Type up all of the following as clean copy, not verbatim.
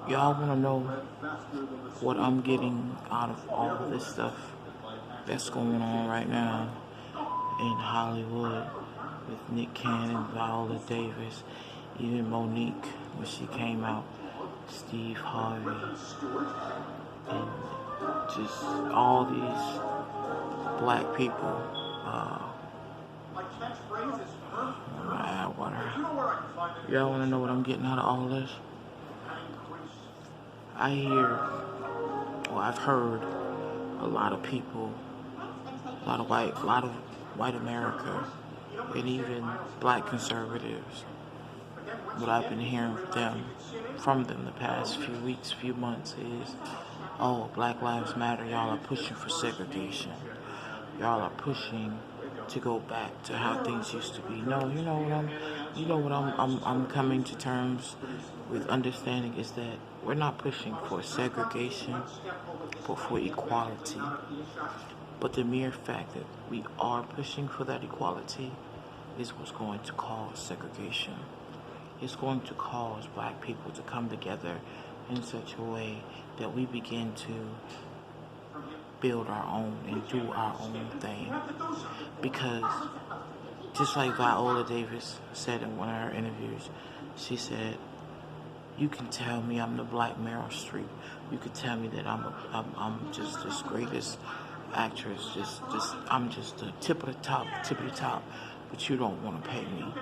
Y'all want to know what I'm getting out of all this stuff that's going on right now in Hollywood with Nick Cannon, Viola Davis, even Monique when she came out, Steve Harvey, and just all these black people. Y'all want to know what I'm getting out of all this? I hear, or I've heard, a lot of people, a lot of white America, and even black conservatives. What I've been hearing from them the past few weeks, few months is, oh, Black Lives Matter. Y'all are pushing for segregation. Y'all are pushing to go back to how things used to be. No, I'm coming to terms with understanding is that we're not pushing for segregation, but for equality. But the mere fact that we are pushing for that equality is what's going to cause segregation. It's going to cause black people to come together in such a way that we begin to build our own and do our own thing. Because just like Viola Davis said in one of her interviews, she said, "You can tell me I'm the Black Meryl Streep. You can tell me that I'm just this greatest actress. I'm just the tip of the top, but you don't want to pay me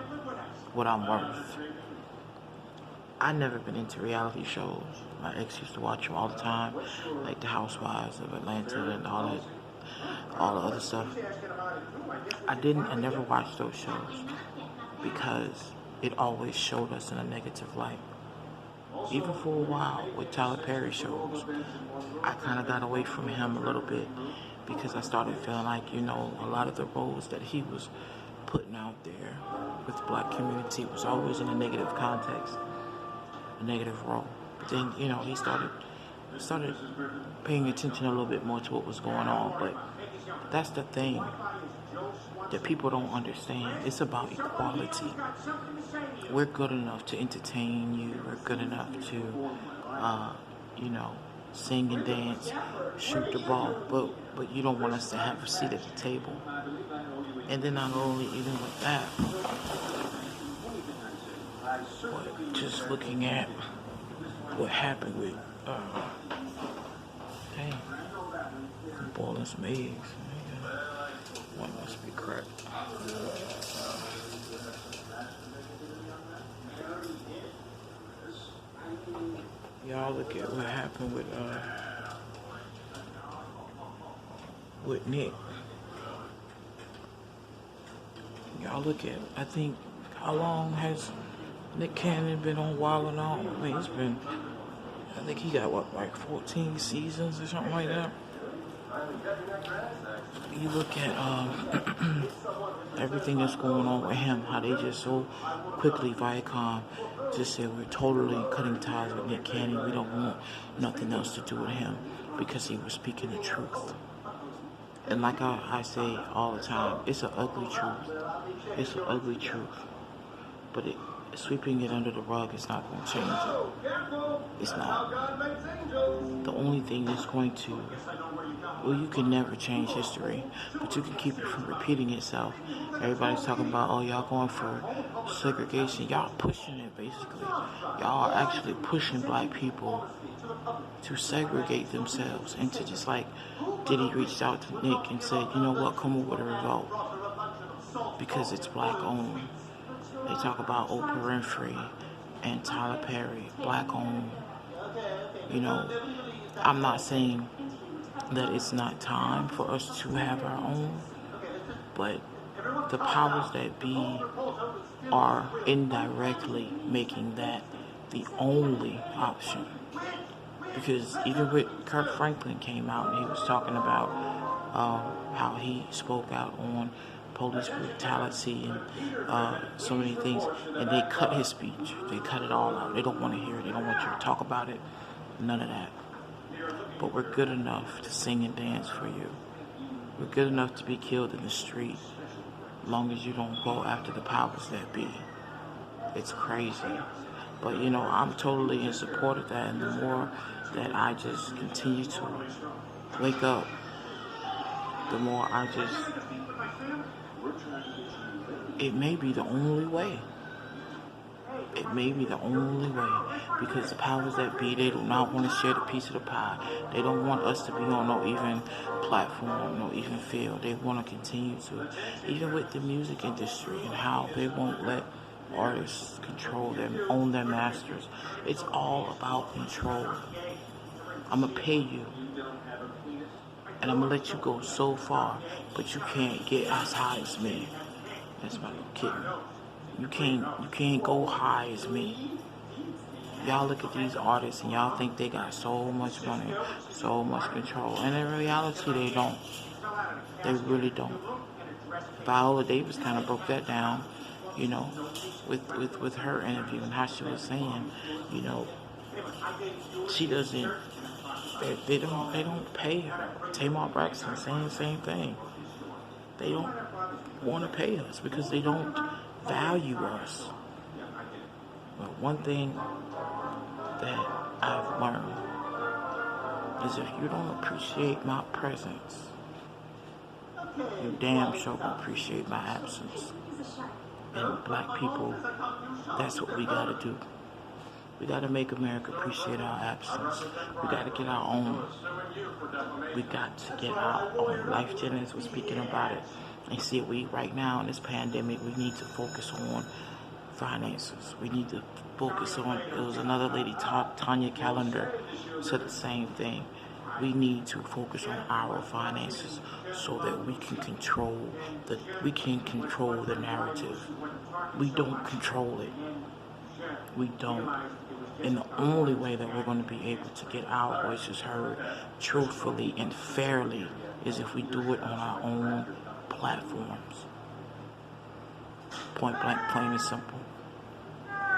what I'm worth." I've never been into reality shows. My ex used to watch them all the time, like the Housewives of Atlanta and all the other stuff. I never watched those shows because it always showed us in a negative light. Even for a while with Tyler Perry shows, I kind of got away from him a little bit because I started feeling like, a lot of the roles that he was putting out there with the black community was always in a negative context, a negative role. But then, he started paying attention a little bit more to what was going on. But that's the thing that people don't understand. It's about equality. We're good enough to entertain you. We're good enough to, sing and dance, shoot the ball. But you don't want us to have a seat at the table. And then not only even with that, but just looking at what happened with, I'm boiling some eggs. One must be cracked. Y'all look at what happened with Nick. Y'all look at, I think, how long has Nick Cannon been on Wild and All? I think he got, 14 seasons or something like that? You look at everything that's going on with him, how they just so quickly, Viacom, just said we're totally cutting ties with Nick Cannon. We don't want nothing else to do with him because he was speaking the truth. And like I say all the time, it's an ugly truth. It's an ugly truth. But sweeping it under the rug is not going to change it. It's not. The only thing that's going to, you can never change history, but you can keep it from repeating itself. Everybody's talking about, oh, y'all going for segregation. Y'all pushing it, basically. Y'all are actually pushing black people to segregate themselves and to just like Diddy reached out to Nick and said, you know what, come up with a result. Because it's black owned. They talk about Oprah Winfrey and Tyler Perry, black owned. I'm not saying that it's not time for us to have our own, but the powers that be are indirectly making that the only option. Because even with Kirk Franklin came out and he was talking about how he spoke out on police brutality and so many things, and they cut his speech. They cut it all out. They don't want to hear it. They don't want you to talk about it. None of that. But we're good enough to sing and dance for you. We're good enough to be killed in the street, long as you don't go after the powers that be. It's crazy. But, I'm totally in support of that. And the more that I just continue to wake up, the more it may be the only way. It may be the only way, because the powers that be, they do not want to share the piece of the pie. They don't want us to be on no even platform, no even field. They want to continue to, even with the music industry and how they won't let artists control them, own their masters. It's all about control. I'm going to pay you, and I'm going to let you go so far, but you can't get as high as me. That's my little kitten. You can't go high as me. Y'all look at these artists and y'all think they got so much money, so much control. And in reality, they don't. They really don't. Viola Davis kind of broke that down, with her interview and how she was saying, she doesn't. They don't pay her. Tamar Braxton saying the same thing. They don't want to pay us because they don't value us. But one thing that I've learned is if you don't appreciate my presence, you damn sure don't appreciate my absence. And black people, that's what we gotta do. We gotta make America appreciate our absence. We gotta get our own. We got to get our own. Life Jennings was speaking about it. And see, right now in this pandemic, we need to focus on finances. We need to focus on, it was another lady, Tanya Callender, said the same thing. We need to focus on our finances so that we can control the narrative. We don't control it. We don't. And the only way that we're going to be able to get our voices heard truthfully and fairly is if we do it on our own platforms. Point blank, plain and simple.